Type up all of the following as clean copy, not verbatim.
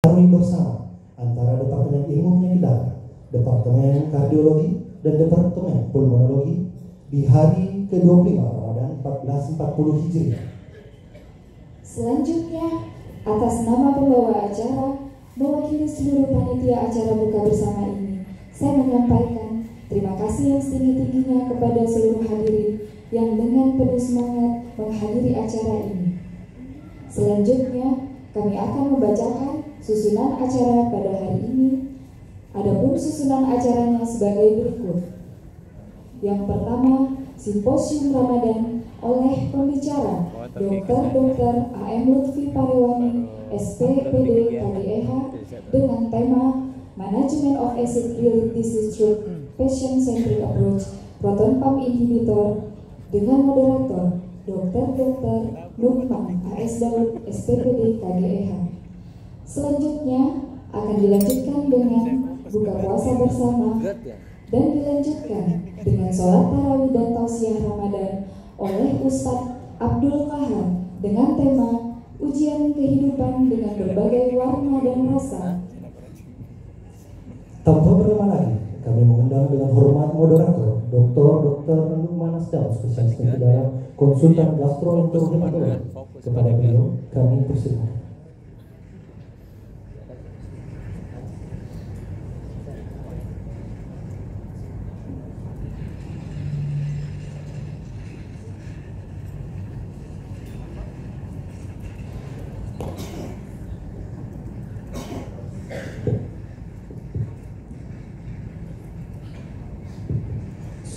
diperbarui bersama antara Departemen Ilmu Penyakit Dalam, Departemen Kardiologi, dan Departemen Pulmonologi di hari ke-25 Ramadan 1440 Hijriah. Selanjutnya, atas nama pembawa acara, mewakili seluruh panitia acara buka bersama ini, saya menyampaikan terima kasih yang setinggi-tingginya kepada seluruh hadirin yang dengan penuh semangat menghadiri acara ini. Selanjutnya, kami akan membacakan susunan acara pada hari ini. Adapun susunan acaranya sebagai berikut. Yang pertama, Simposium Ramadan oleh pembicara Dr. A.M. Lutfi Parewani, SPPD KDEH, dengan tema Management of Acid Related Disease Through Patient-Centric Approach Proton Pump Inhibitor, dengan moderator Dr. Lukman A.S. Daud, SPPD KDEH. Selanjutnya akan dilanjutkan dengan buka puasa bersama dan dilanjutkan dengan sholat tarawih dan tausiah Ramadan oleh Ustadz Abdul Kahar dengan tema Ujian Kehidupan dengan Berbagai Warna dan Rasa. Tanpa berlama lagi, kami mengundang dengan hormat moderator Dr. Lukman Asdam, spesialis penyakit dalam, konsultan gastroenterologi. Kepada beliau kami persilakan.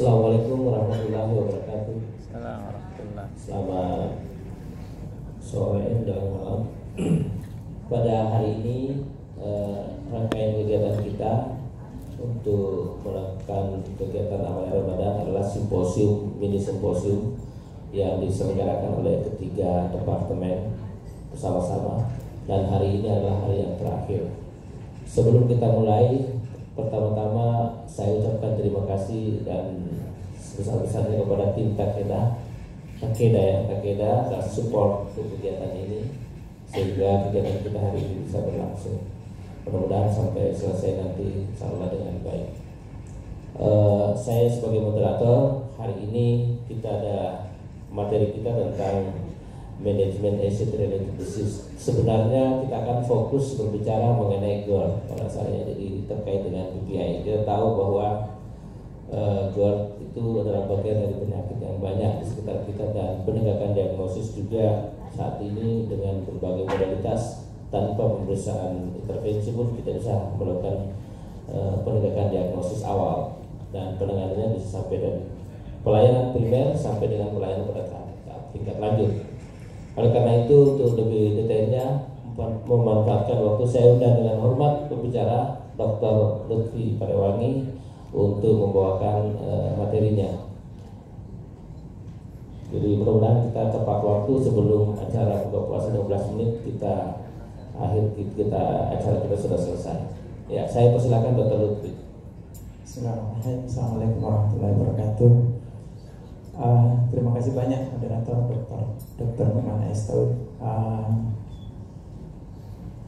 Assalamualaikum warahmatullahi wabarakatuh. Selamat sore dan malam. Pada hari ini rangkaian kegiatan kita untuk melakukan kegiatan awal Ramadan adalah mini simposium yang diselenggarakan oleh ketiga departemen bersama-sama, dan hari ini adalah hari yang terakhir. Sebelum kita mulai, pertama-tama saya ucapkan terima kasih dan sebesar-besarnya kepada tim Takeda atas support untuk kegiatan ini sehingga kegiatan kita hari ini bisa berlangsung. Mudah-mudahan sampai selesai nanti insyaallah dengan baik. Saya sebagai moderator hari ini, kita ada materi kita tentang manajemen acid related disease. Sebenarnya kita akan fokus berbicara mengenai GERD pada asalnya, jadi terkait dengan PPI. Kita tahu bahwa GERD itu adalah bagian dari penyakit yang banyak di sekitar kita, dan penegakan diagnosis juga saat ini dengan berbagai modalitas tanpa pemeriksaan intervensi pun kita bisa melakukan penegakan diagnosis awal, dan penanganannya bisa sampai dari pelayanan primer sampai dengan pelayanan pada tahap tingkat lanjut. Oleh karena itu, untuk lebih detailnya memanfaatkan waktu, saya undang dengan hormat pembicara Dr. Lutfi Parewani untuk membawakan materinya. Jadi mudah-mudahan kita tepat waktu sebelum acara buka puasa 12 menit acara kita sudah selesai. Ya, saya persilakan Dr. Lutfi. Bismillahirrahmanirrahim. Assalamualaikum warahmatullahi wabarakatuh. Terima kasih banyak moderator Dr. Lukman A.S. Daud.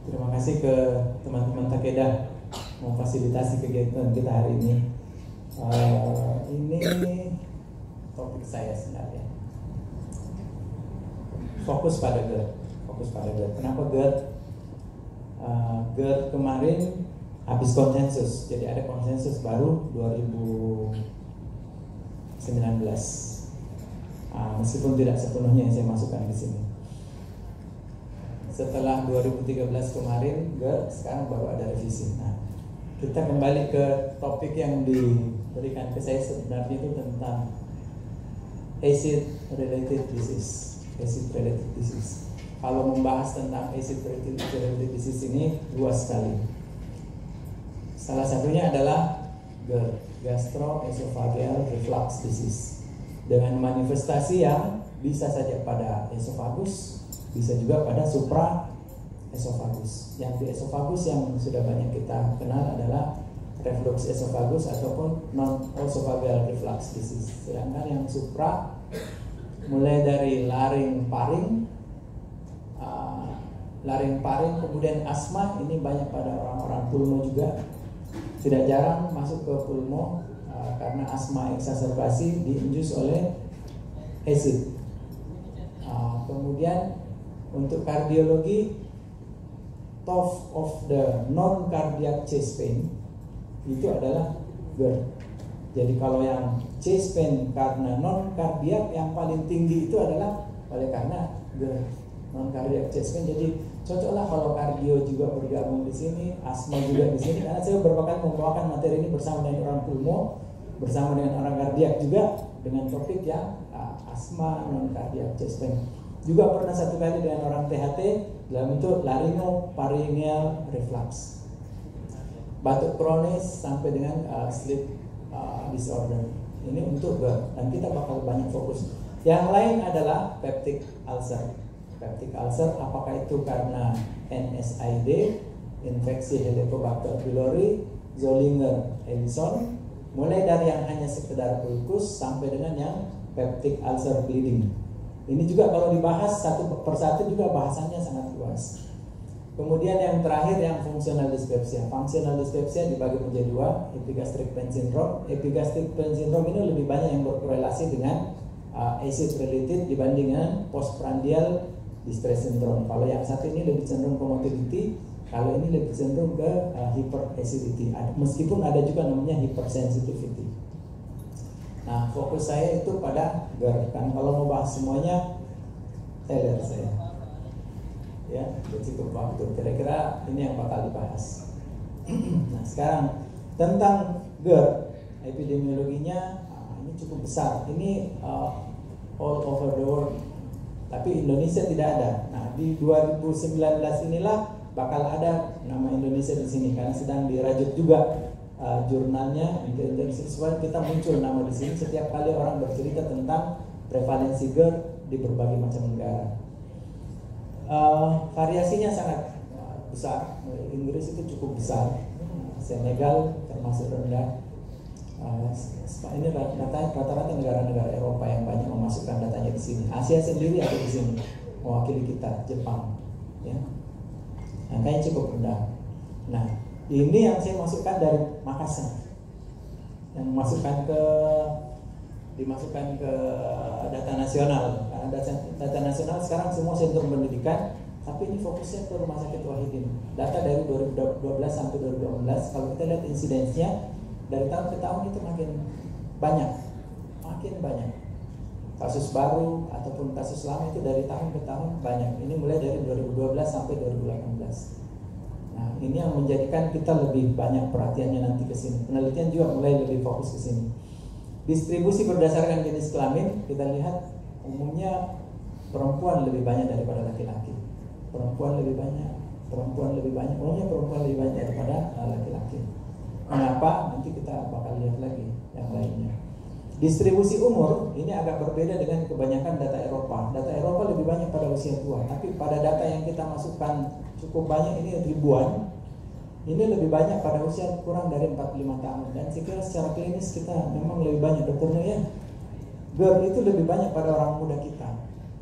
Terima kasih ke teman-teman Takeda memfasilitasi kegiatan kita hari ini. Ini topik saya sebenarnya. Fokus pada GERD. Kenapa GERD? GERD kemarin habis konsensus. Jadi ada konsensus baru 2019. Meskipun tidak sepenuhnya yang saya masukkan di sini. Setelah 2013 kemarin GERD, sekarang baru ada revisi. Nah, kita kembali ke topik yang diberikan ke saya sebenarnya itu tentang acid related disease. Kalau membahas tentang acid related disease ini luas sekali. Salah satunya adalah GERD, gastroesophageal reflux disease, dengan manifestasi yang bisa saja pada esofagus, bisa juga pada supraesofagus. Yang di esofagus yang sudah banyak kita kenal adalah reflux esofagus ataupun non-esophageal reflux disease. Sedangkan yang supra mulai dari laring, paring, laring-paring, kemudian asma, ini banyak pada orang-orang pulmo juga. Tidak jarang masuk ke pulmo karena asma eksaserbasi diinjus oleh acid. Kemudian untuk kardiologi, top of the non-cardiac chest pain itu adalah GERD. Jadi kalau yang chest pain karena non-cardiac, yang paling tinggi itu adalah oleh karena GERD, non-cardiac chest pain. Jadi cocoklah kalau kardio juga bergabung di sini, asma juga di sini, karena saya beberapa kali membawakan materi ini bersama dengan orang pulmo, bersama dengan orang kardiak juga, dengan topik yang asma non-cardiac chest pain. Juga pernah satu kali dengan orang THT dalam bentuk laryngopharyngeal reflux, batuk kronis sampai dengan sleep disorder. Ini untuk GERD, dan kita bakal banyak fokus. Yang lain adalah peptic ulcer. Peptic ulcer, apakah itu karena NSAID, infeksi Helicobacter pylori, Zollinger Ellison, mulai dari yang hanya sekedar ulkus sampai dengan yang peptic ulcer bleeding. Ini juga kalau dibahas satu persatu juga bahasannya sangat luas. Kemudian yang terakhir yang fungsional dispepsia. Fungsional dispepsia dibagi menjadi dua, epigastric pain syndrome. Epigastric pain syndrome ini lebih banyak yang berkorelasi dengan acid related dibanding dengan postprandial distress syndrome. Kalau yang satu ini lebih cenderung ke motility, kalau ini lebih cenderung ke hyperacidity. Meskipun ada juga namanya hypersensitivity. Nah, fokus saya itu pada GERD. Kan kalau mau bahas semuanya, teler saya. Ya, cukup waktu. Kira-kira ini yang bakal dibahas. Nah, sekarang tentang GERD, epidemiologinya ini cukup besar. Ini all over the world. Tapi Indonesia tidak ada. Nah, di 2019 inilah bakal ada nama Indonesia di sini karena sedang dirajut juga jurnalnya supaya kita muncul nama di sini setiap kali orang bercerita tentang prevalensi GERD di berbagai macam negara. Variasinya sangat besar. Inggris itu cukup besar, Senegal termasuk rendah. Ini rata-rata negara-negara Eropa yang banyak memasukkan datanya di sini. Asia sendiri ada di sini mewakili kita, Jepang, ya. Angkanya cukup rendah. Nah, ini yang saya masukkan dari Makassar, yang dimasukkan ke data nasional. Karena data nasional sekarang semua sentrum pendidikan, tapi ini fokusnya ke Rumah Sakit Wahidin. Data dari 2012 sampai 2018, kalau kita lihat insidensnya dari tahun ke tahun itu makin banyak. Kasus baru ataupun kasus lama itu dari tahun ke tahun banyak. Ini mulai dari 2012 sampai 2018. Nah, ini yang menjadikan kita lebih banyak perhatiannya nanti ke sini. Penelitian juga mulai lebih fokus ke sini. Distribusi berdasarkan jenis kelamin, kita lihat umumnya perempuan lebih banyak daripada laki-laki. Umumnya perempuan lebih banyak daripada laki-laki. Mengapa? Nanti kita bakal lihat lagi yang lainnya. Distribusi umur ini agak berbeda dengan kebanyakan data Eropa. Data Eropa lebih banyak pada usia tua, tapi pada data yang kita masukkan cukup banyak, ini ribuan. Ini lebih banyak pada usia kurang dari 45 tahun. Dan saya kira secara klinis kita memang lebih banyak, dokternya ya. GERD itu lebih banyak pada orang muda kita.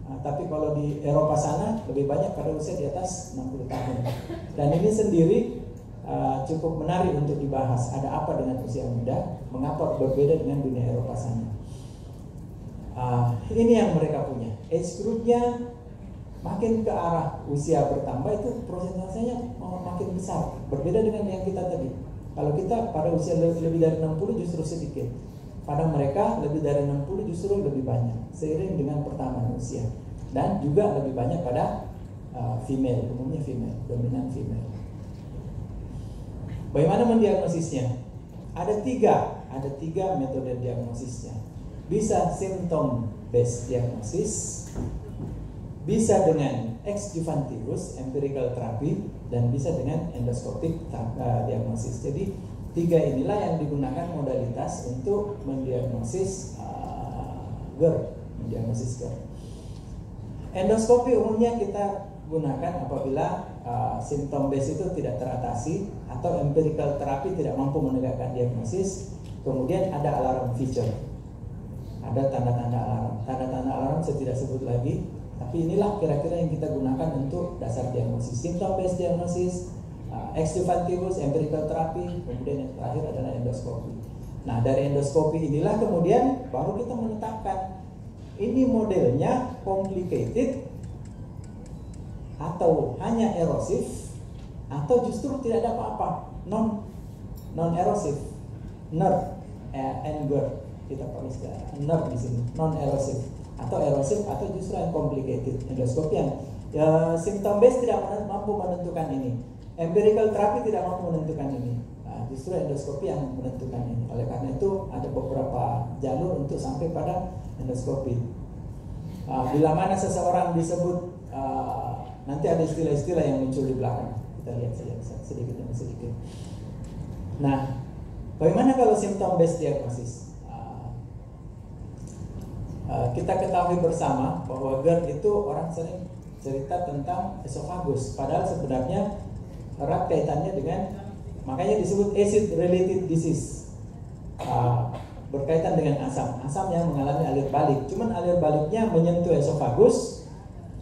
Nah, tapi kalau di Eropa sana lebih banyak pada usia di atas 60 tahun. Dan ini sendiri cukup menarik untuk dibahas. Ada apa dengan usia muda? Mengapa berbeda dengan dunia Eropa sana? Ini yang mereka punya. Age groupnya makin ke arah usia bertambah itu prosentasenya makin besar. Berbeda dengan yang kita tadi. Kalau kita pada usia lebih dari 60 justru sedikit. Pada mereka lebih dari 60 justru lebih banyak. Seiring dengan pertambahan usia. Dan juga lebih banyak pada female, umumnya female, dominan female. Bagaimana mendiagnosisnya? Ada tiga metode diagnosisnya. Bisa symptom based diagnosis, bisa dengan ex juventus empirical therapy, dan bisa dengan endoscopic diagnosis. Jadi tiga inilah yang digunakan modalitas untuk mendiagnosis GERD. Endoskopi umumnya kita gunakan apabila simptom base itu tidak teratasi atau empirical therapy tidak mampu menegakkan diagnosis. Kemudian ada alarm feature, ada tanda-tanda alarm. Tanda-tanda alarm saya tidak sebut lagi, Tapi inilah kira-kira yang kita gunakan untuk dasar diagnosis, symptom based diagnosis, ex juvantibus, empirical therapy, kemudian yang terakhir adalah endoskopi. Nah, dari endoskopi inilah kemudian baru kita menetapkan ini modelnya complicated atau hanya erosif atau justru tidak ada apa-apa, non erosif, NER, NGER, kita pakai istilah NER di sini, non erosif atau erosif atau justru yang complicated. Endoskopi yang symptom based tidak mampu menentukan ini, empirical therapy tidak mampu menentukan ini. Nah, justru endoskopi yang menentukan ini. Oleh karena itu ada beberapa jalur untuk sampai pada endoskopi. Bila mana seseorang disebut nanti ada istilah-istilah yang muncul di belakang. Kita lihat saja sedikit demi sedikit. Nah, bagaimana kalau symptom based diagnosis? Kita ketahui bersama bahwa GERD itu orang sering cerita tentang esofagus, padahal sebenarnya erat kaitannya dengan, makanya disebut acid related disease, berkaitan dengan asam yang mengalami alir balik. Cuman alir baliknya menyentuh esofagus.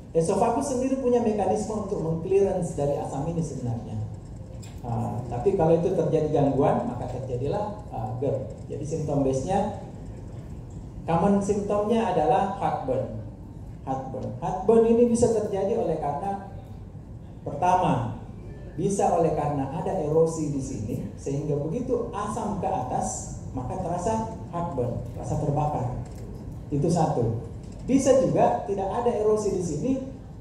Esofagus sendiri punya mekanisme untuk mengclearance dari asam ini sebenarnya. Tapi kalau itu terjadi gangguan, maka terjadilah GERD. Jadi symptom base-nya, common symptomnya adalah heartburn. Heartburn ini bisa terjadi oleh karena, pertama, bisa oleh karena ada erosi di sini, sehingga begitu asam ke atas, maka terasa heartburn, rasa terbakar. Itu satu. Bisa juga tidak ada erosi di sini,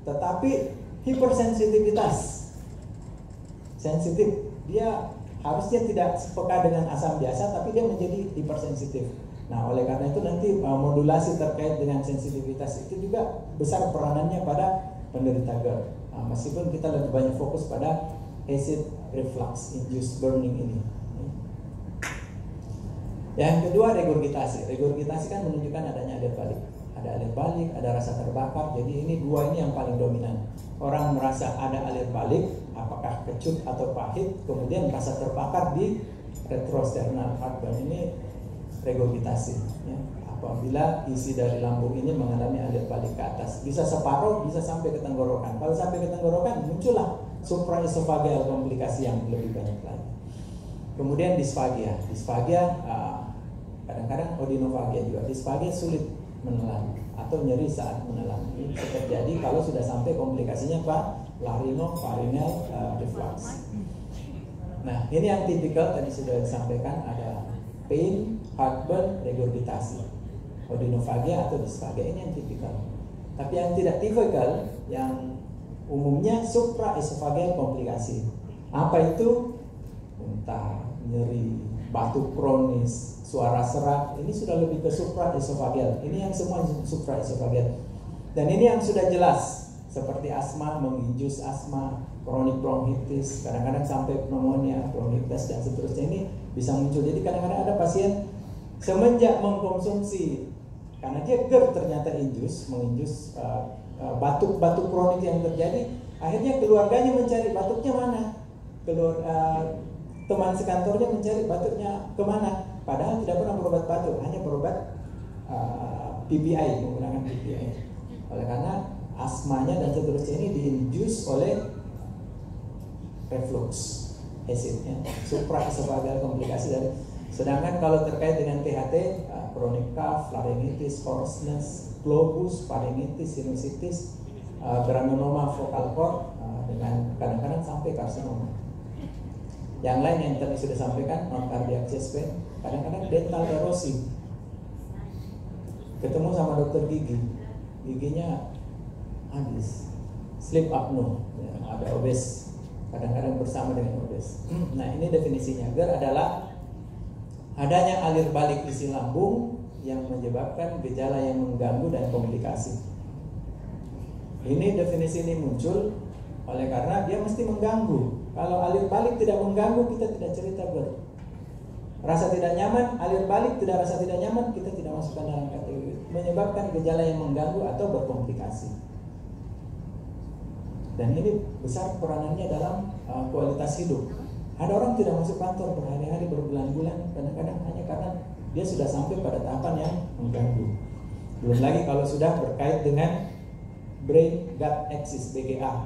tetapi hipersensitivitas. Sensitif, dia harusnya tidak sepeka dengan asam biasa, tapi dia menjadi hipersensitif. Nah, oleh karena itu nanti modulasi terkait dengan sensitivitas itu juga besar peranannya pada penderita GERD. Meskipun kita lebih banyak fokus pada acid reflux induced burning ini. Yang kedua, regurgitasi. Regurgitasi kan menunjukkan adanya alir balik. Ada alir balik, ada rasa terbakar. Jadi ini dua ini yang paling dominan. Orang merasa ada alir balik, apakah kecut atau pahit, kemudian rasa terbakar di retrosternal heartburn, ini regurgitasi. Ya. Apabila isi dari lambung ini mengalami alir balik ke atas, bisa separuh, bisa sampai ke tenggorokan. Kalau sampai ke tenggorokan, muncullah supraesophageal komplikasi yang lebih banyak lagi. Kemudian disfagia. Disfagia kadang-kadang odinofagia juga. Disfagia sulit menelan atau nyeri saat menelan. Ini bisa terjadi kalau sudah sampai komplikasinya Pak, laringo-pharyngeal reflux. Nah, ini yang tipikal tadi sudah disampaikan, ada pain, heartburn, regurgitasi, odinofagia atau disfagia, ini yang tipikal. Tapi yang tidak tipikal, yang umumnya supraesophageal komplikasi. Apa itu? Muntah, nyeri, batuk kronis, suara serak, ini sudah lebih ke supraesophageal. Ini yang semua supraesophageal. Dan ini yang sudah jelas, seperti asma, menginjus asma, kronik bronkitis, kadang-kadang sampai pneumonia, bronkitis dan seterusnya, ini bisa muncul. Jadi kadang-kadang ada pasien semenjak mengkonsumsi, karena dia GERD ternyata menginjus batuk-batuk kronik yang terjadi, akhirnya keluarganya mencari batuknya mana, teman sekantornya mencari batuknya kemana, padahal tidak pernah berobat batuk, hanya berobat PPI, menggunakan PPI. Oleh karena asmanya dan seterusnya ini diinjus oleh reflux acidnya, supraesophageal komplikasi dari. Sedangkan kalau terkait dengan THT, chronic cough, laryngitis, hoarseness, globus, pharyngitis, sinusitis, granuloma focal cord, dengan kadang-kadang sampai karsinoma. Yang lain yang tadi sudah sampaikan, non cardiac chest pain, kadang-kadang dental erosi. Ketemu sama dokter gigi, giginya habis, sleep apnea, ya, ada obes, kadang-kadang bersama dengan obes. Nah, ini definisinya. GERD adalah adanya alir balik isi lambung yang menyebabkan gejala yang mengganggu dan komplikasi. Ini definisi ini muncul oleh karena dia mesti mengganggu. Kalau alir balik tidak mengganggu, kita tidak cerita GERD. Rasa tidak nyaman, alir balik tidak rasa tidak nyaman, kita tidak masukkan dalam kategori menyebabkan gejala yang mengganggu atau berkomplikasi. Dan ini besar peranannya dalam kualitas hidup. Ada orang tidak masuk kantor berhari-hari, berbulan-bulan, kadang-kadang hanya karena dia sudah sampai pada tahapan yang mengganggu. Belum lagi kalau sudah berkait dengan brain gut axis, BGA.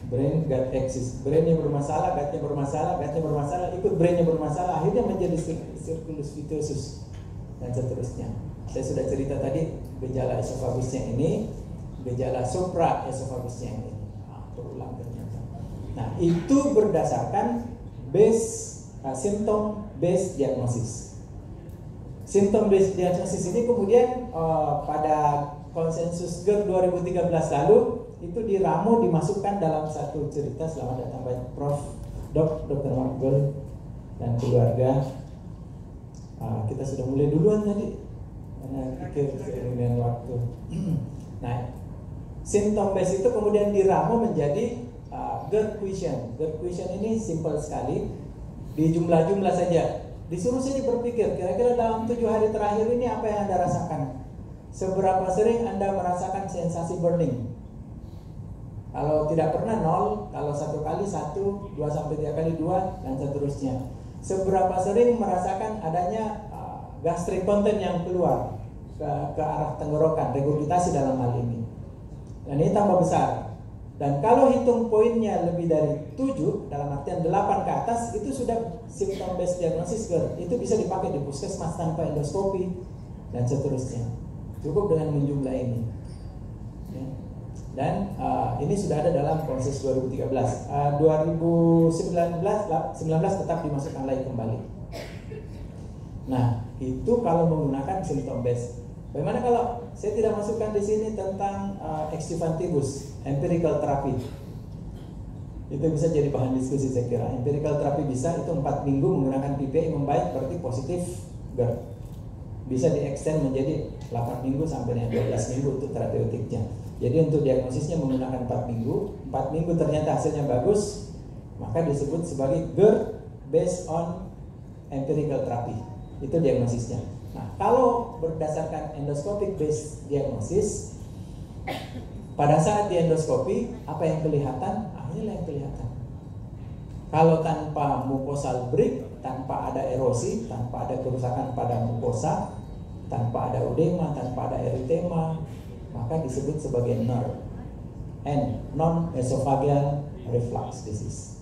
Brain gut axis, brainnya bermasalah, gutnya bermasalah, ikut brainnya bermasalah, akhirnya menjadi circulus vitosus dan seterusnya. Saya sudah cerita tadi gejala esofagusnya ini, gejala supraesofagusnya ini. Berulang ternyata. Nah, itu berdasarkan symptom based diagnosis. Symptom based diagnosis ini kemudian pada konsensus GERD 2013 lalu itu diramu dimasukkan dalam satu cerita. Selamat datang Pak Prof. Dr. Margol dan keluarga. Kita sudah mulai duluan tadi karena pikir dengan waktu. Nah, symptom base itu kemudian diramu menjadi GERD question. GERD question ini simple sekali, di jumlah-jumlah saja. Disuruh saja berpikir, kira-kira dalam 7 hari terakhir ini apa yang Anda rasakan? Seberapa sering Anda merasakan sensasi burning? Kalau tidak pernah 0, kalau 1 kali 1, 2 sampai 3 kali 2 dan seterusnya. Seberapa sering merasakan adanya gastric content yang keluar ke arah tenggorokan, regurgitasi dalam hal ini. Dan ini tambah besar. Dan kalau hitung poinnya lebih dari 7, dalam artian 8 ke atas, itu sudah symptom based diagnosis GERD. Itu bisa dipakai di puskesmas tanpa endoskopi dan seterusnya. Cukup dengan menjumlah ini. Ya. Dan ini sudah ada dalam konsensus 2013. 2019 tetap dimasukkan lagi kembali. Nah, itu kalau menggunakan symptom based. Bagaimana kalau saya tidak masukkan di sini tentang extubantibus, empirical therapy? Itu bisa jadi bahan diskusi saya kira. Empirical therapy bisa, itu 4 minggu menggunakan PPI membaik, berarti positif GERD. Bisa di-extend menjadi 8 minggu sampai 12 minggu untuk terapeutiknya. Jadi untuk diagnosisnya menggunakan 4 minggu. 4 minggu ternyata hasilnya bagus, maka disebut sebagai GERD based on empirical therapy. Itu diagnosisnya. Nah, kalau berdasarkan endoscopic based diagnosis, pada saat di endoskopi apa yang kelihatan? Inilah yang kelihatan. Kalau tanpa mucosal break, tanpa ada erosi, tanpa ada kerusakan pada mukosa, tanpa ada edema, tanpa ada eritema, maka disebut sebagai NER, non-esophageal reflux disease.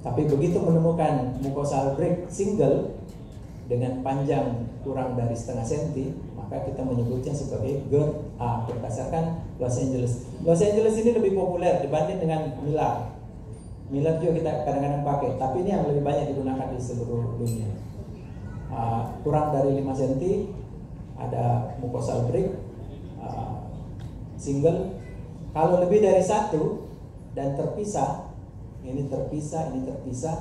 Tapi begitu menemukan mucosal break single dengan panjang kurang dari setengah senti, maka kita menyebutnya sebagai GERD A berdasarkan Los Angeles. Los Angeles ini lebih populer dibanding dengan Miller. Miller juga kita kadang-kadang pakai, tapi ini yang lebih banyak digunakan di seluruh dunia. Kurang dari 5 cm, ada mucosal break, single. Kalau lebih dari 1 dan terpisah, ini terpisah,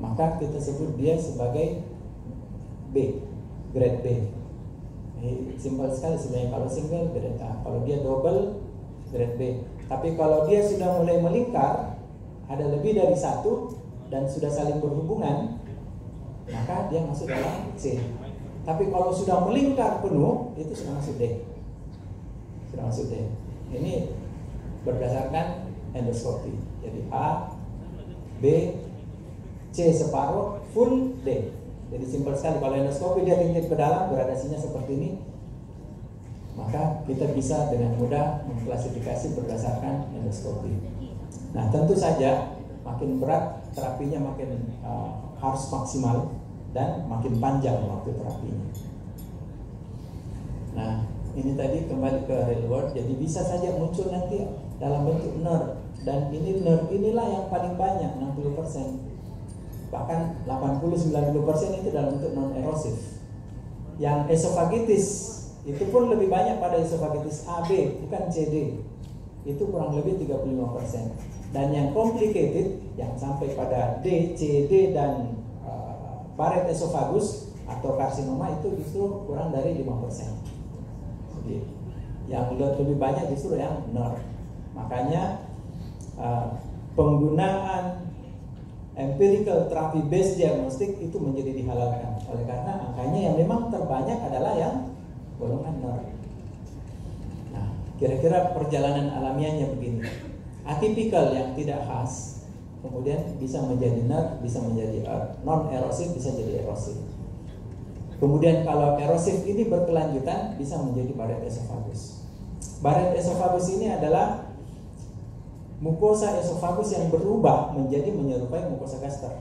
maka kita sebut dia sebagai B, grade B. Ini simple sekali sebenarnya. Kalau single grade A, kalau dia double grade B. Tapi kalau dia sudah mulai melingkar, ada lebih dari 1 dan sudah saling berhubungan, maka dia masuk dalam C. Tapi kalau sudah melingkar penuh, itu sudah masuk D. Ini berdasarkan endoskopi. Jadi A, B, C separuh, full D. Jadi simpel sekali. Kalau endoskopi dia titip ke dalam, gradasinya seperti ini, maka kita bisa dengan mudah mengklasifikasi berdasarkan endoskopi. Nah, tentu saja makin berat terapinya makin harus maksimal dan makin panjang waktu terapinya. Nah, ini tadi kembali ke real world. Jadi bisa saja muncul nanti dalam bentuk NER, dan ini NER inilah yang paling banyak, 60%. Bahkan 80-90% itu dalam bentuk non-erosif. Yang esofagitis itu pun lebih banyak pada esofagitis AB, bukan CD. Itu kurang lebih 35%. Dan yang complicated, yang sampai pada D, CD, dan Barrett esophagus atau karsinoma itu justru kurang dari 5%. Jadi yang lebih banyak justru yang NER. Makanya penggunaan empirical therapy based diagnostic itu menjadi dihalalkan, oleh karena angkanya yang memang terbanyak adalah yang golongan NER. Nah, kira-kira perjalanan alamiahnya begini. Atipikal yang tidak khas, kemudian bisa menjadi NER, bisa menjadi non-erosif, bisa jadi erosif. Kemudian kalau erosif ini berkelanjutan, bisa menjadi Barrett esophagus. Barrett esophagus ini adalah mukosa esofagus yang berubah menjadi menyerupai mukosa gaster,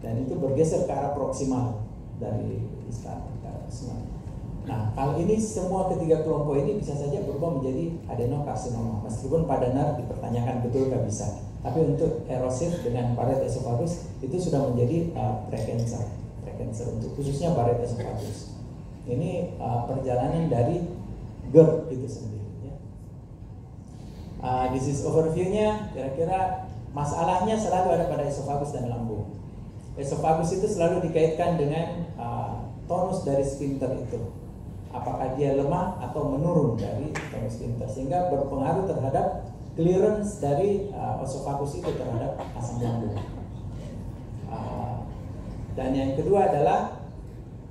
dan itu bergeser ke arah proksimal dari istal ke arah proksimal. Nah, kalau ini semua ketiga kelompok ini bisa saja berubah menjadi adenokarsinoma, meskipun pada NER dipertanyakan betul nggak bisa. Tapi untuk erosif dengan Barrett esophagus itu sudah menjadi precancer untuk khususnya Barrett esophagus. Ini perjalanan dari GERD itu sendiri. Disease overview-nya kira-kira masalahnya selalu ada pada esophagus dan lambung. Esophagus itu selalu dikaitkan dengan tonus dari sphincter itu. Apakah dia lemah atau menurun dari tonus sphincter, sehingga berpengaruh terhadap clearance dari esophagus itu terhadap asam lambung. Dan yang kedua adalah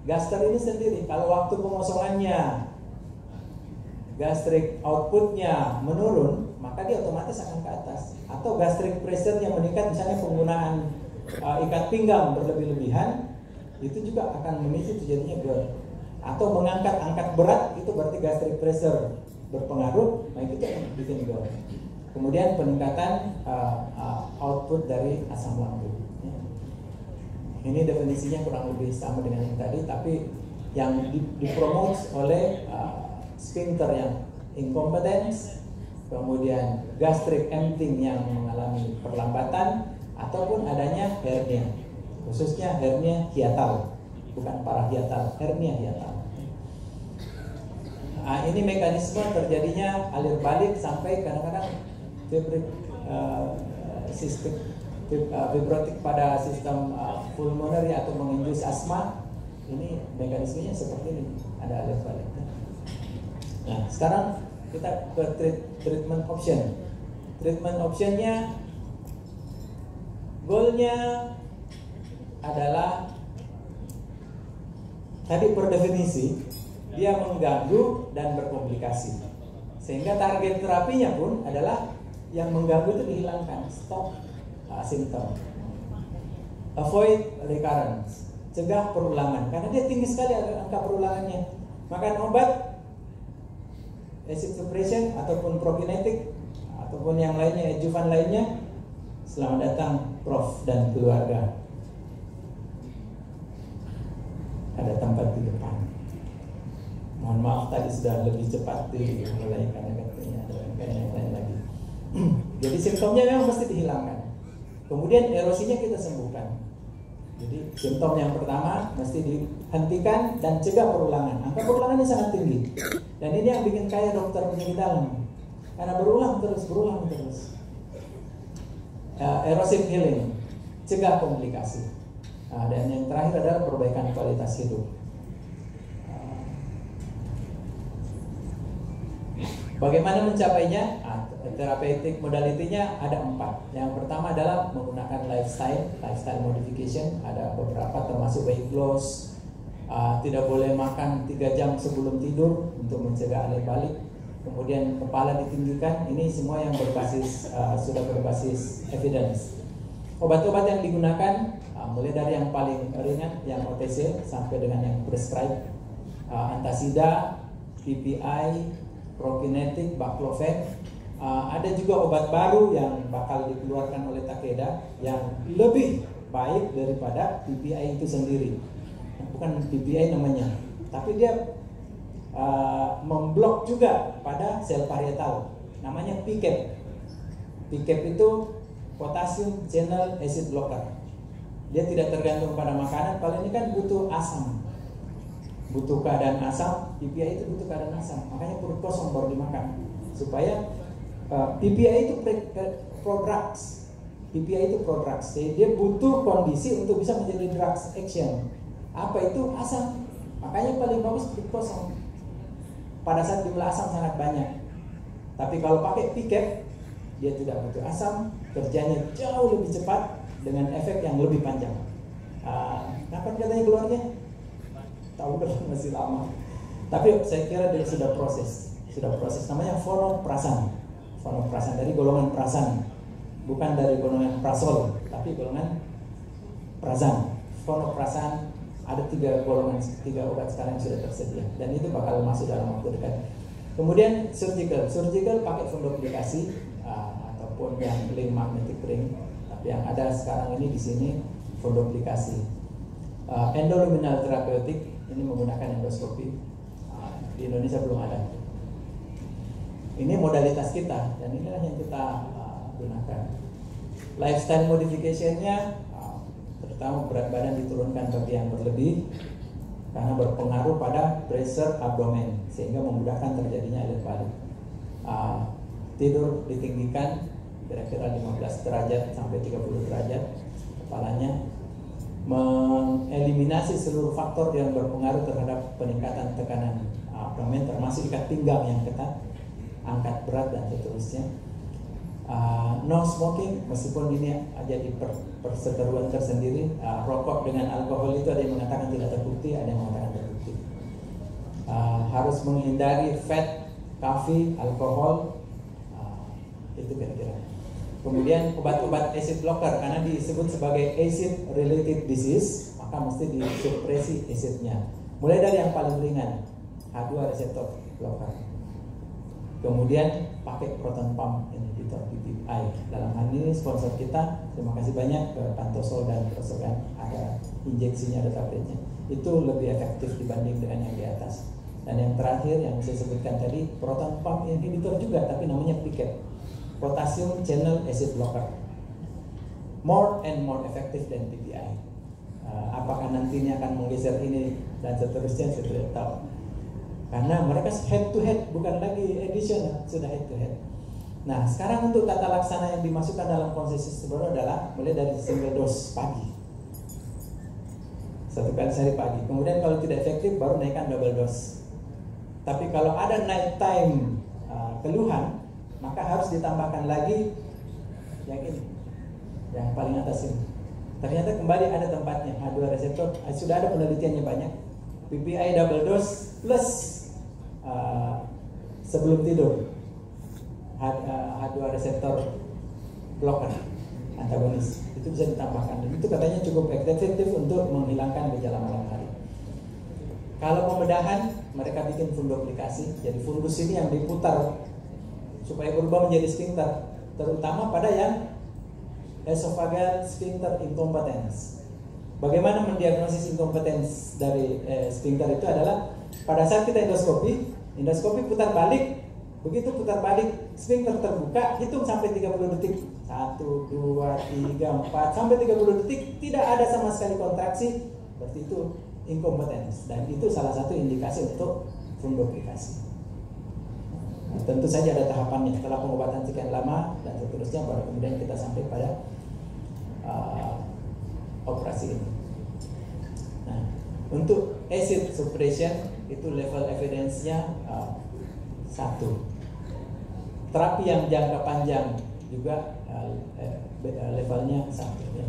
gaster ini sendiri. Kalau waktu pengosongannya gastric outputnya menurun, maka dia otomatis akan ke atas. Atau gastric pressure-nya meningkat, misalnya penggunaan ikat pinggang berlebih-lebihan, itu juga akan memicu terjadinya GERD. Atau mengangkat berat, itu berarti gastric pressure berpengaruh, nah itu yang bikin GERD. Kemudian peningkatan output dari asam lambung. Ini definisinya kurang lebih sama dengan yang tadi, tapi yang dipromote oleh sphincter yang incompetence, kemudian gastric emptying yang mengalami perlambatan, ataupun adanya hernia, khususnya hernia hiatal, bukan parahiatal, hernia hiatal. Ini mekanisme terjadinya alir balik sampai kadang-kadang fibrotik pada sistem pulmonary atau menginduce asma. Ini mekanismenya seperti ini, ada alir balik. Nah, sekarang kita ke treatment option. Treatment optionnya, goalnya adalah tadi per definisi dia mengganggu dan berkomplikasi, sehingga target terapinya pun adalah yang mengganggu itu dihilangkan, stop simptom, avoid recurrence, cegah perulangan, karena dia tinggi sekali angka perulangannya. Makan obat acid suppression ataupun prokinetik ataupun yang lainnya, adjuvan lainnya. Selamat datang Prof dan keluarga. Ada tempat di depan. Mohon maaf tadi sudah lebih cepat dimulai karena katanya ada yang lain lagi. Jadi simptomnya memang mesti dihilangkan. Kemudian erosinya kita sembuhkan. Jadi simptom yang pertama mesti dihentikan dan cegah perulangan. Angka perulangannya sangat tinggi. Dan ini yang bikin kaya dokter penyakit dalam. Karena berulang terus. Erosive healing, cegah komplikasi. Dan yang terakhir adalah perbaikan kualitas hidup. Bagaimana mencapainya? Therapeutic modality-nya ada 4. Yang pertama adalah menggunakan lifestyle modification. Ada beberapa termasuk weight loss. Tidak boleh makan 3 jam sebelum tidur untuk mencegah alir balik. Kemudian kepala ditinggikan. Ini semua yang sudah berbasis evidence. Obat-obat yang digunakan mulai dari yang paling ringan, yang OTC, sampai dengan yang prescribed, antasida, PPI, prokinetik, baclofen. Ada juga obat baru yang bakal dikeluarkan oleh Takeda yang lebih baik daripada PPI itu sendiri. Bukan PPI namanya, tapi dia memblok juga pada sel parietal. Namanya PCAB. PCAB itu potassium channel acid blocker. Dia tidak tergantung pada makanan. Kalau ini kan butuh asam, butuh keadaan asam. PPI itu butuh keadaan asam, makanya perut kosong baru dimakan. Supaya PPI itu prodrugs. PPI itu prodrugs. Jadi dia butuh kondisi untuk bisa menjadi drugs action. Apa itu? Asam. Makanya paling bagus perut kosong pada saat jumlah asam sangat banyak. Tapi kalau pakai PCAB, dia tidak butuh asam, kerjanya jauh lebih cepat dengan efek yang lebih panjang. Kapan katanya keluarnya? Tahu kan masih lama. Tapi saya kira dia sudah proses. Namanya vonoprasan. Vonoprasan dari golongan prasan, bukan dari golongan prasol, tapi golongan prasan. Vonoprasan ada 3 golongan, 3 obat sekarang yang sudah tersedia, dan itu bakal masuk dalam waktu dekat. Kemudian surgical pakai fundoplikasi ataupun yang ring magnetic ring. Tapi yang ada sekarang ini di sini fundoplikasi. Endoluminal therapeutic ini menggunakan endoskopi. Di Indonesia belum ada. Ini modalitas kita dan inilah yang kita gunakan. Lifestyle modification-nya terutama berat badan diturunkan bagi yang berlebih karena berpengaruh pada pressure abdomen sehingga memudahkan terjadinya elit balik. Tidur ditinggikan kira-kira 15 derajat sampai 30 derajat kepalanya, mengeliminasi seluruh faktor yang berpengaruh terhadap peningkatan tekanan abdomen termasuk ikat pinggang yang ketat, angkat berat dan seterusnya. No smoking, meskipun ini jadi perseteruan tersendiri. Rokok dengan alkohol itu ada yang mengatakan tidak terbukti, ada yang mengatakan terbukti. Harus menghindari fat, kafein, alkohol, itu kira-kira. Kemudian obat-obat acid blocker karena disebut sebagai acid related disease, maka mesti disupresi acidnya. Mulai dari yang paling ringan, H2 reseptor blocker. Kemudian pakai proton pump inhibitor PPI. Dalam hal ini sponsor kita, terima kasih banyak ke Pantosol dan Prosogan, ada injeksinya, ada tabletnya. Itu lebih efektif dibanding dengan yang di atas. Dan yang terakhir yang saya sebutkan tadi, proton pump inhibitor juga, tapi namanya PCAB, potassium channel acid blocker. More and more effective than PPI. Apakah nantinya akan menggeser ini dan seterusnya, saya tidak tahu. Karena mereka head to head, bukan lagi additional, sudah head to head. Nah, sekarang untuk tata laksana yang dimasukkan dalam konsensus baru adalah mulai dari single dose pagi, 1 kali sehari pagi. Kemudian kalau tidak efektif baru naikkan double dose. Tapi kalau ada night time keluhan, maka harus ditambahkan lagi yang ini, yang paling atas ini. Ternyata kembali ada tempatnya, H2 reseptor, sudah ada penelitiannya banyak. PPI double dose plus sebelum tidur H2 reseptor blocker antagonis itu bisa ditambahkan dan itu katanya cukup efektif untuk menghilangkan gejala malam hari. Kalau pembedahan mereka bikin fundoplikasi, jadi fundus ini yang diputar supaya berubah menjadi sphincter, terutama pada yang esophageal sphincter incompetence. Bagaimana mendiagnosis incompetence dari sphincter itu adalah pada saat kita endoskopi putar balik, begitu putar balik sphincter terbuka, hitung sampai 30 detik, 1, 2, 3, 4 sampai 30 detik tidak ada sama sekali kontraksi, berarti itu incompetence dan itu salah satu indikasi untuk fundoplikasi. Nah, tentu saja ada tahapannya, setelah pengobatan sekian lama dan seterusnya baru kemudian kita sampai pada operasi ini. Nah, untuk acid suppression itu level evidence-nya 1. Terapi yang jangka panjang juga levelnya 1. Ya.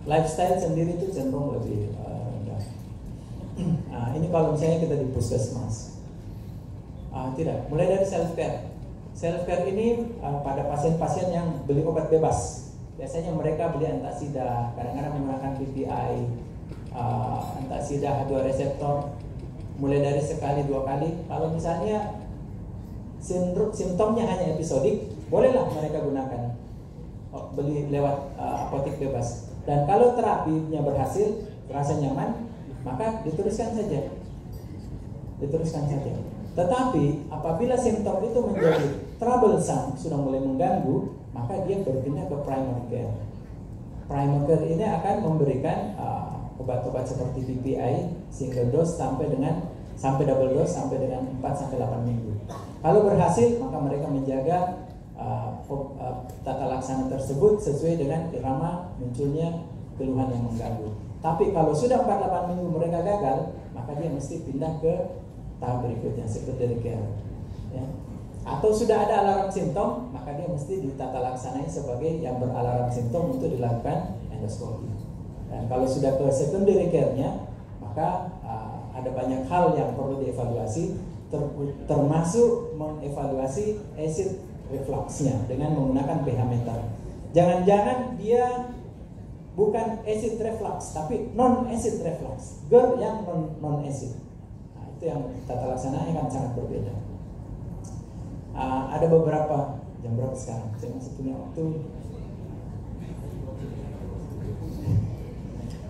Lifestyle sendiri itu cenderung lebih rendah. Ini kalau misalnya kita di puskesmas, tidak. Mulai dari self care. Self care ini pada pasien-pasien yang beli obat bebas. Biasanya mereka beli antasida, kadang-kadang menggunakan PPI, antasida H2 reseptor, mulai dari sekali 2 kali. Kalau misalnya simptomnya hanya episodik, bolehlah mereka gunakan, beli lewat apotek bebas. Dan kalau terapinya berhasil, terasa nyaman, maka diteruskan saja. Tetapi apabila simptom itu menjadi troublesome, sudah mulai mengganggu, maka dia berpindah ke primary care. Primary care ini akan memberikan obat-obat seperti PPI single dose sampai double dose sampai dengan 4 sampai 8 minggu. Kalau berhasil, maka mereka menjaga tata laksana tersebut sesuai dengan irama munculnya keluhan yang mengganggu. Tapi kalau sudah 4-8 minggu mereka gagal, maka dia mesti pindah ke tahap berikutnya, secondary care. Ya. Atau sudah ada alarm simptom, maka dia mesti ditata laksanai sebagai yang beralarm simptom untuk dilakukan endoskopi. Dan kalau sudah ke secondary care-nya, maka ada banyak hal yang perlu dievaluasi, termasuk mengevaluasi acid refluxnya dengan menggunakan pH meter. Jangan-jangan dia bukan acid reflux, tapi non-acid reflux, GERD yang non-acid. Nah, itu yang tata laksananya kan sangat berbeda. Ada beberapa, jam berapa sekarang? Saya masih punya waktu.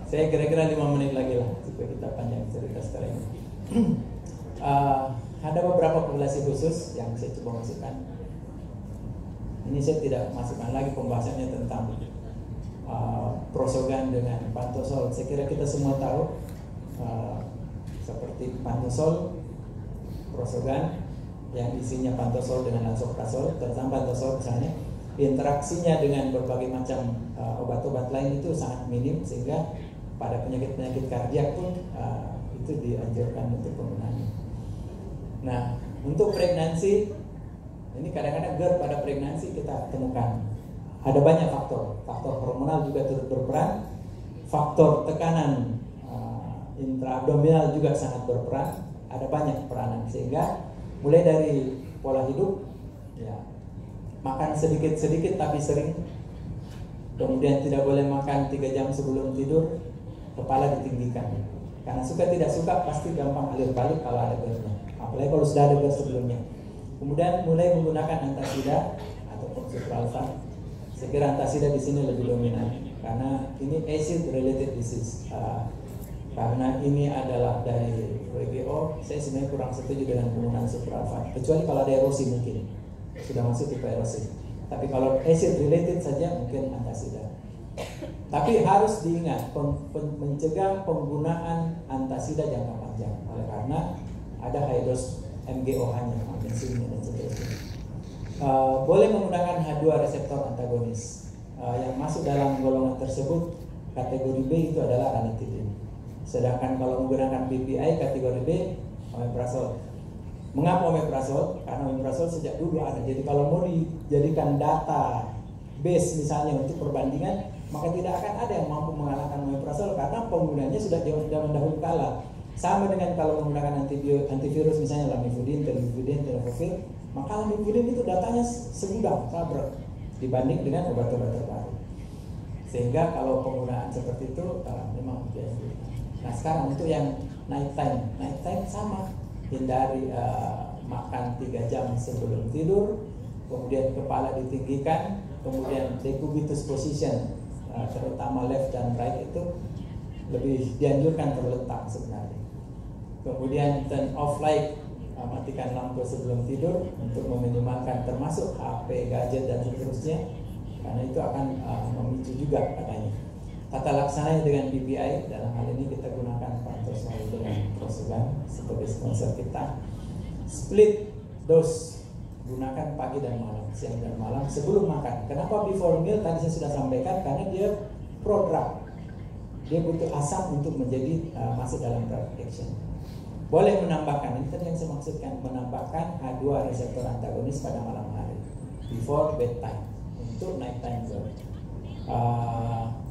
Saya kira-kira 5 menit lagi lah supaya kita panjang cerita sekarang ini. Ada beberapa populasi khusus yang saya coba masukkan. Ini saya tidak masukkan lagi pembahasannya tentang prosogan dengan pantosol. Saya kira kita semua tahu seperti pantosol, prosogan yang isinya pantosol dengan lansoprazol, tentang pantosol misalnya, interaksinya dengan berbagai macam obat-obat lain itu sangat minim, sehingga pada penyakit-penyakit kardiak pun itu dianjurkan untuk penggunaannya. Nah, untuk pregnancy, ini kadang-kadang GERD pada pregnancy kita temukan ada banyak faktor hormonal juga turut berperan, faktor tekanan intraabdominal juga sangat berperan, ada banyak peranan, sehingga mulai dari pola hidup, ya, makan sedikit-sedikit tapi sering, kemudian tidak boleh makan 3 jam sebelum tidur, kepala ditinggikan, karena suka tidak suka pasti gampang alir balik kalau ada GERD-nya, apalagi kalau sudah ada GERD sebelumnya. Kemudian mulai menggunakan antasida ataupun supralfan. Saya kira antasida di sini lebih dominan karena ini acid related disease. Karena ini adalah dari WHO, saya sebenarnya kurang setuju dengan penggunaan supralfan, kecuali kalau ada erosi mungkin sudah masuk tipe erosi. Tapi kalau acid related saja mungkin antasida. Tapi harus diingat mencegah penggunaan antasida jangka panjang, oleh karena ada high dose MGOH-nya, magnesia dan seterusnya. Boleh menggunakan H2 reseptor antagonis. Yang masuk dalam golongan tersebut kategori B itu adalah ranitidin. Sedangkan kalau menggunakan PPI kategori B, omeprazol. Mengapa omeprazol? Karena omeprazol sejak dulu ada. Jadi kalau mau dijadikan data base misalnya untuk perbandingan, maka tidak akan ada yang mampu mengalahkan omeprazol karena penggunanya sudah jauh dahulu kala. Sama dengan kalau menggunakan antivirus misalnya lamivudin, telivudin, tenofovir, maka lamivudin itu datanya segudang tabrak dibanding dengan obat-obat terbaru. Sehingga kalau penggunaan seperti itu memang biasa. Nah sekarang untuk yang night time sama, hindari makan 3 jam sebelum tidur, kemudian kepala ditinggikan, kemudian decubitus position, terutama left dan right itu lebih dianjurkan terletak sebenarnya. Kemudian turn off light, matikan lampu sebelum tidur untuk meminimalkan termasuk HP, gadget dan seterusnya, karena itu akan memicu juga katanya. Tata laksananya dengan PPI, dalam hal ini kita gunakan pantosol dengan prosogan sebagai sponsor kita. Split dose, gunakan pagi dan malam, siang dan malam sebelum makan. Kenapa before meal? Tadi saya sudah sampaikan, karena dia prodrug, dia butuh asam untuk menjadi masuk dalam drug action. Boleh menambahkan, ini tadi yang saya maksudkan, menambahkan H2 reseptor antagonis pada malam hari before bedtime untuk night time zone.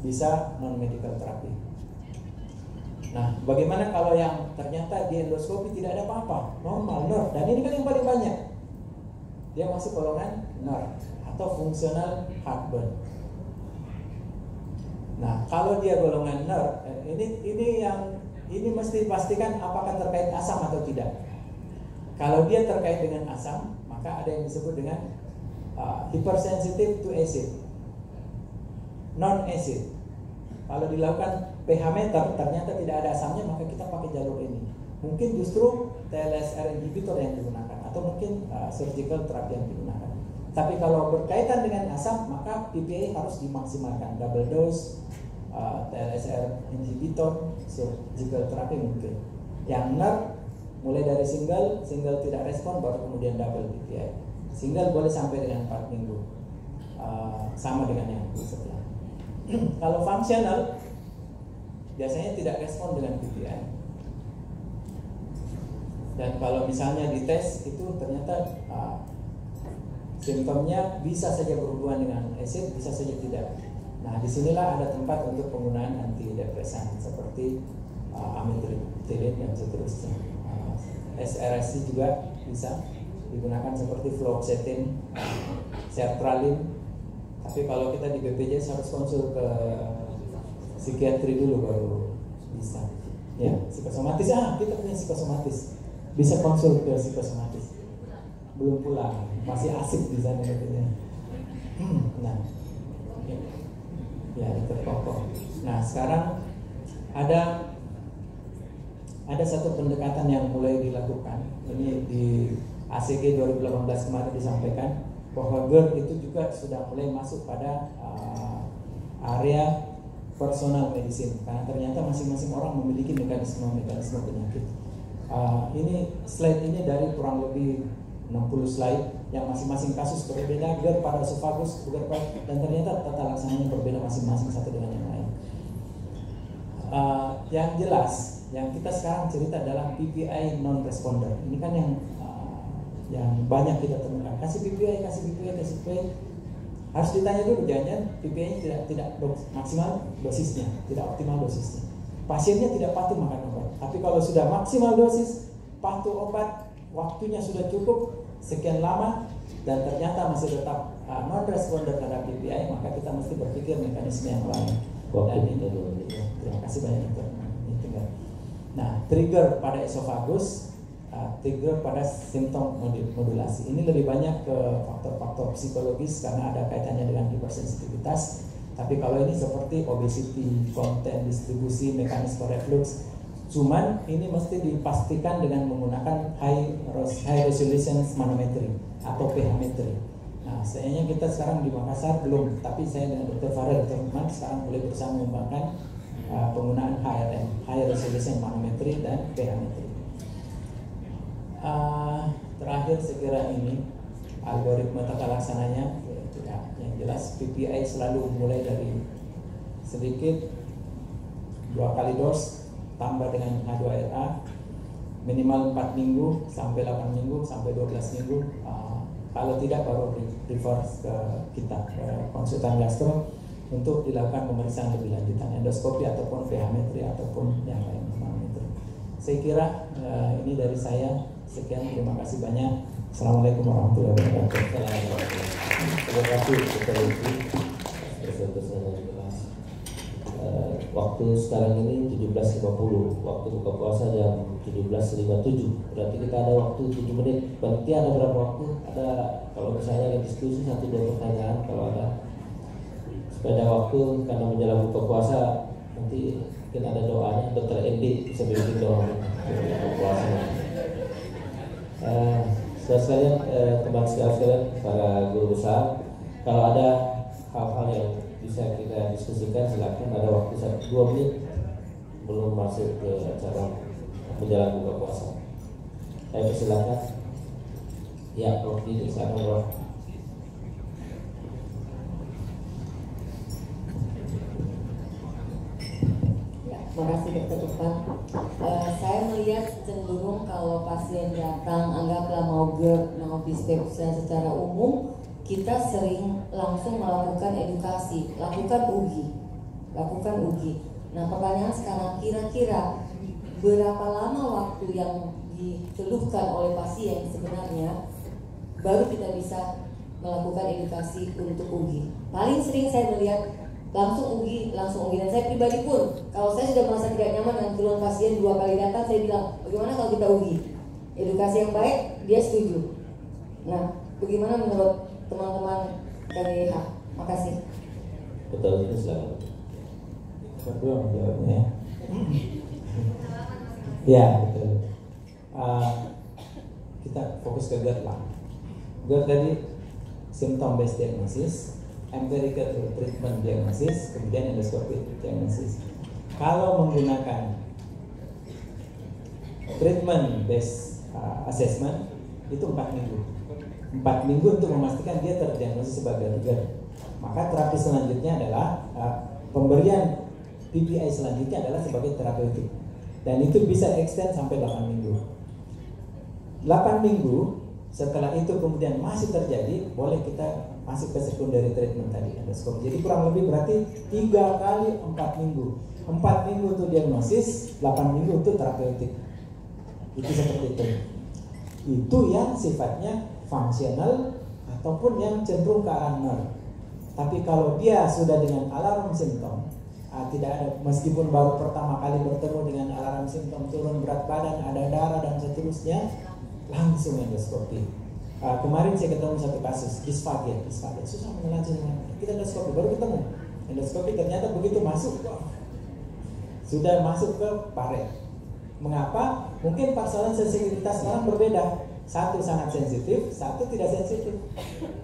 Bisa non medical terapi. Nah, bagaimana kalau yang ternyata di endoskopi tidak ada apa-apa, normal, NER, dan ini kan yang paling banyak, dia masuk golongan NER atau fungsional heartburn. Nah, kalau dia golongan NER, ini mesti pastikan apakah terkait asam atau tidak. Kalau dia terkait dengan asam, maka ada yang disebut dengan hypersensitive to acid, non-acid. Kalau dilakukan pH meter ternyata tidak ada asamnya, maka kita pakai jalur ini. Mungkin justru TLSR inhibitor yang digunakan, atau mungkin surgical terapi yang digunakan. Tapi kalau berkaitan dengan asam, maka PPI harus dimaksimalkan, double dose, TLSR inhibitor, surgical terapi mungkin. Yang NER mulai dari single tidak respon, baru kemudian double PPI. Single boleh sampai dengan 4 minggu, sama dengan yang sebelah. Kalau fungsional biasanya tidak respon dengan PPI. Dan kalau misalnya dites itu ternyata simptomnya bisa saja berhubungan dengan acid, bisa saja tidak. Nah, disinilah ada tempat untuk penggunaan antidepresan seperti amitriptyline dan seterusnya. SRSI juga bisa digunakan seperti fluoxetine, sertraline. Tapi kalau kita di BPJS harus konsul ke psikiatri dulu baru bisa. Ya, psikosomatis, kita punya psikosomatis, bisa konsul ke psikosomatis. belum pulang, masih asik di sana katanya. Nah, ya terpokok. Nah sekarang ada satu pendekatan yang mulai dilakukan. Ini di ACG 2018 kemarin disampaikan bahwa GERD itu juga sudah mulai masuk pada area personal medicine, karena ternyata masing-masing orang memiliki mekanisme penyakit. Ini slide ini dari kurang lebih 60 slide yang masing-masing kasus berbeda, GERD pada esofagus, dan ternyata tata laksananya berbeda masing-masing satu dengan yang lain. Yang jelas, yang kita sekarang cerita adalah PPI non responder. Ini kan yang banyak kita temukan. Kasih PPI harus ditanya dulu, jangan PPI-nya tidak maksimal dosisnya, tidak optimal dosisnya. Pasiennya tidak patuh makan obat. Tapi kalau sudah maksimal dosis, patuh obat, waktunya sudah cukup sekian lama dan ternyata masih tetap non responder terhadap PPI, maka kita mesti berpikir mekanisme yang lain. Dan ini dulu. Terima kasih banyak dokter. Nah, trigger pada esofagus, trigger pada simptom modulasi. Ini lebih banyak ke faktor-faktor psikologis karena ada kaitannya dengan hipersensitivitas. Tapi kalau ini seperti obesity, konten, distribusi, mekanisme reflux, cuman ini mesti dipastikan dengan menggunakan high resolution manometry atau pH-metry. Nah, sayangnya kita sekarang di Makassar belum, tapi saya dengan Dr. Farel, Dr. Hikman sekarang boleh bersama mengembangkan penggunaan HRM, high resolution manometry dan pH-metry. Terakhir sekira ini algoritma tata laksananya, yang jelas PPI selalu mulai dari sedikit 2 kali dos tambah dengan H2RA minimal 4 minggu sampai 8 minggu sampai 12 minggu. Kalau tidak baru reverse ke kita ke konsultan gastro untuk dilakukan pemeriksaan lebih lanjutan, endoskopi ataupun pH-metry ataupun yang lain manometri. Saya kira ini dari saya. Sekian, terima kasih banyak. Assalamualaikum warahmatullahi wabarakatuh. Terima kasih Dr. Lutfi. Presentasinya jelas. Waktu sekarang ini 17.50, waktu buka puasa jam 17.57. Berarti kita ada waktu 7 menit. Berarti ada berapa waktu? Ada, kalau misalnya ada diskusi 1-2 pertanyaan kalau ada. Supaya ada waktu, karena menjelang buka puasa nanti mungkin ada doanya. Dr. Endi bisa bikin doa buka puasa. Saudara sekalian, teman sekalian, para guru besar, kalau ada hal-hal yang bisa kita diskusikan silakan. Ada waktu 2 menit belum masuk ke acara menjelang buka puasa. Saya persilakan. Ya, Prof. Silakan, Prof. Terima kasih Dr. Irfan. Saya melihat cenderung kalau pasien datang anggaplah mau GERD, mau dispepsia secara umum, kita sering langsung melakukan edukasi, lakukan uji. Nah, pertanyaan sekarang, kira-kira berapa lama waktu yang dikeluhkan oleh pasien sebenarnya baru kita bisa melakukan edukasi untuk uji? Paling sering saya melihat langsung uji. Dan saya pribadi pun, kalau saya sudah merasa tidak nyaman dengan keluhan pasien 2 kali datang, saya bilang, bagaimana kalau kita uji? Edukasi yang baik, dia setuju. Nah, bagaimana menurut teman-teman KDH? Makasih. Betul, itu silakan. Betul jawabnya. Ya, betul. Kita fokus ke GERD lah. GERD tadi symptom based diagnosis, empirical treatment diagnosis, kemudian endoscopic diagnosis. Kalau menggunakan treatment based assessment itu 4 minggu. 4 minggu untuk memastikan dia terdiagnosis sebagai GERD. Maka terapi selanjutnya adalah pemberian PPI selanjutnya adalah sebagai terapeutik. Dan itu bisa extend sampai 8 minggu. 8 minggu setelah itu kemudian masih terjadi, boleh kita masuk ke secondary treatment tadi, endoskopi. Jadi kurang lebih berarti 3 kali 4 minggu. 4 minggu untuk diagnosis, 8 minggu untuk terapeutik. Itu seperti itu. Itu yang sifatnya fungsional ataupun yang cenderung ke arah nerve. Tapi kalau dia sudah dengan alarm simptom, tidak ada, meskipun baru pertama kali bertemu dengan alarm simptom turun berat badan, ada darah dan seterusnya, langsung endoskopi. Kemarin saya ketemu satu kasus disfagia susah menjelaskan. Kita endoskopi baru ketemu. Endoskopi ternyata begitu masuk, sudah masuk ke paret. Mengapa? Mungkin persoalan sensitivitas orang berbeda. Satu sangat sensitif, satu tidak sensitif.